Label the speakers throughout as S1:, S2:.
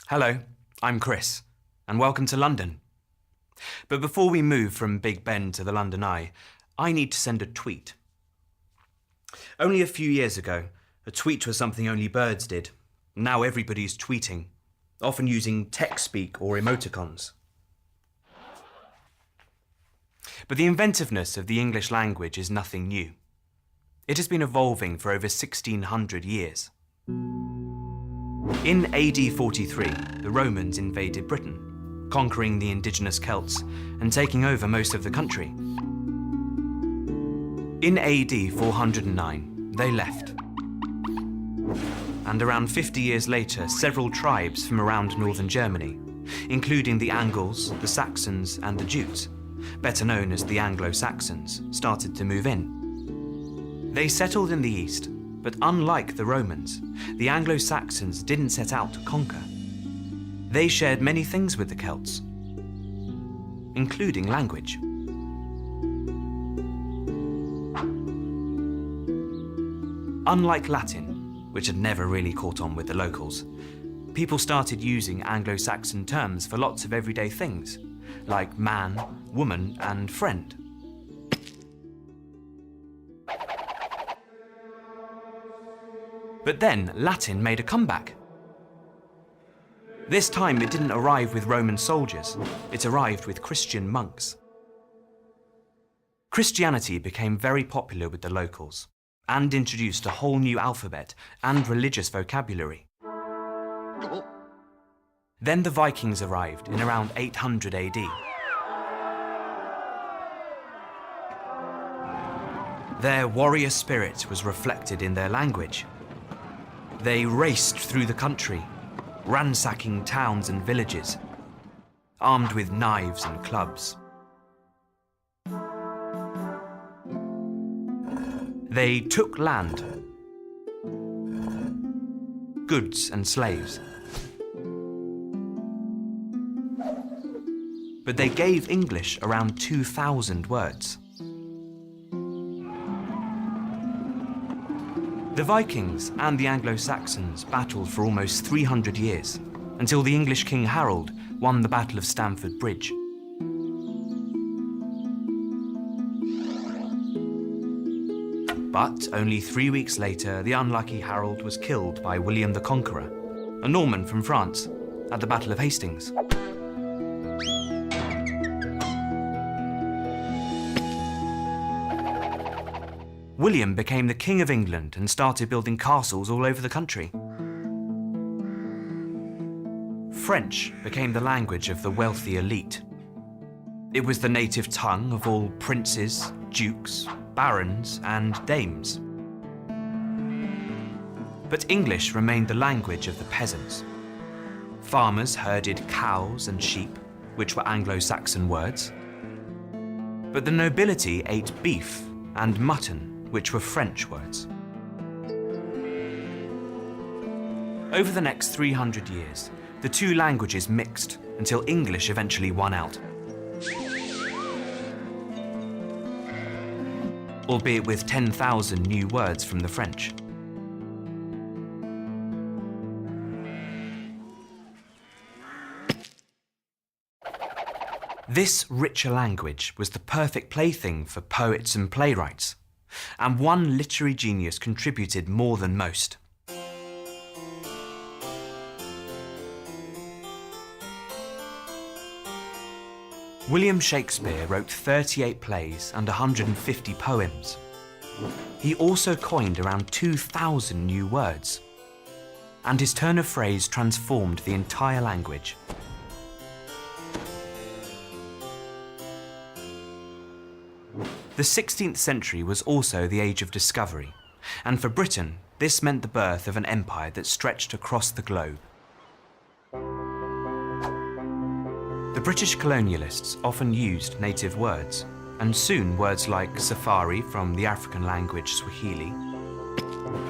S1: Hello, I'm Chris, and welcome to London. But before we move from Big Ben to the London Eye, I need to send a tweet. Only a few years ago, a tweet was something only birds did. Now everybody's tweeting, often using text speak or emoticons. But the inventiveness of the English language is nothing new. It has been evolving for over 1600 years. In AD 43, the Romans invaded Britain, conquering the indigenous Celts and taking over most of the country. In AD 409, they left. And around 50 years later, several tribes from around northern Germany, including the Angles, the Saxons and the Jutes, better known as the Anglo-Saxons, started to move in. They settled in the east, but unlike the Romans, the Anglo-Saxons didn't set out to conquer. They shared many things with the Celts, including language. Unlike Latin, which had never really caught on with the locals, people started using Anglo-Saxon terms for lots of everyday things, like man, woman, and friend. But then Latin made a comeback. This time it didn't arrive with Roman soldiers, it arrived with Christian monks. Christianity became very popular with the locals and introduced a whole new alphabet and religious vocabulary. Then the Vikings arrived in around 800 AD. Their warrior spirit was reflected in their language. They raced through the country, ransacking towns and villages, armed with knives and clubs. They took land, goods and slaves. But they gave English around 2,000 words. The Vikings and the Anglo-Saxons battled for almost 300 years, until the English King Harold won the Battle of Stamford Bridge. But only 3 weeks later, the unlucky Harold was killed by William the Conqueror, a Norman from France, at the Battle of Hastings. William became the King of England and started building castles all over the country. French became the language of the wealthy elite. It was the native tongue of all princes, dukes, barons, and dames. But English remained the language of the peasants. Farmers herded cows and sheep, which were Anglo-Saxon words. But the nobility ate beef and mutton, which were French words. Over the next 300 years, the two languages mixed until English eventually won out. Albeit with 10,000 new words from the French. This richer language was the perfect plaything for poets and playwrights, and one literary genius contributed more than most. William Shakespeare wrote 38 plays and 150 poems. He also coined around 2,000 new words, and his turn of phrase transformed the entire language. The 16th century was also the age of discovery, and for Britain, this meant the birth of an empire that stretched across the globe. The British colonialists often used native words, and soon words like safari from the African language Swahili,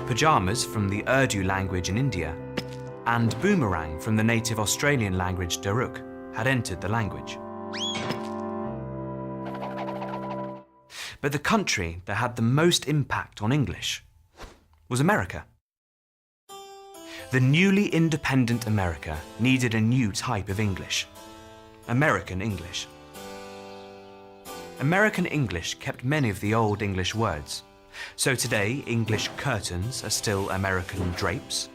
S1: pyjamas from the Urdu language in India, and boomerang from the native Australian language Daruk had entered the language. But the country that had the most impact on English was America. The newly independent America needed a new type of English. American English. American English kept many of the old English words. So today, English curtains are still American drapes.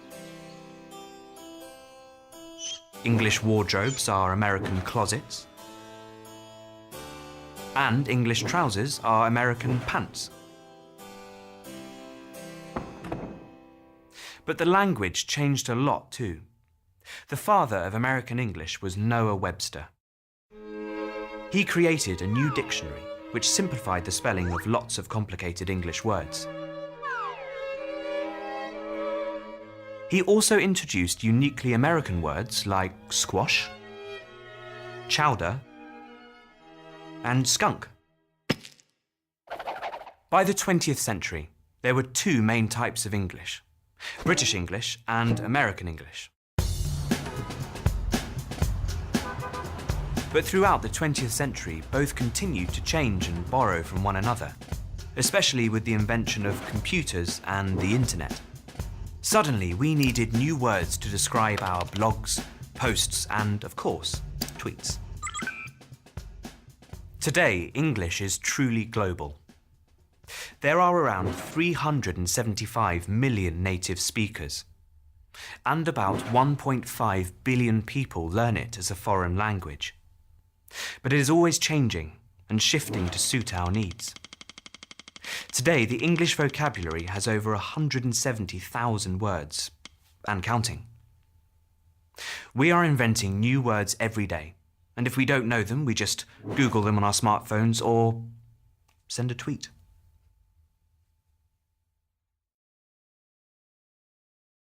S1: English wardrobes are American closets. And English trousers are American pants. But the language changed a lot too. The father of American English was Noah Webster. He created a new dictionary which simplified the spelling of lots of complicated English words. He also introduced uniquely American words like squash, chowder, and skunk. By the 20th century, there were two main types of English: British English and American English. But throughout the 20th century, both continued to change and borrow from one another, especially with the invention of computers and the internet. Suddenly, we needed new words to describe our blogs, posts, and, of course, tweets. Today, English is truly global. There are around 375 million native speakers, and about 1.5 billion people learn it as a foreign language. But it is always changing and shifting to suit our needs. Today, the English vocabulary has over 170,000 words, and counting. We are inventing new words every day, and if we don't know them, we just Google them on our smartphones or send a tweet.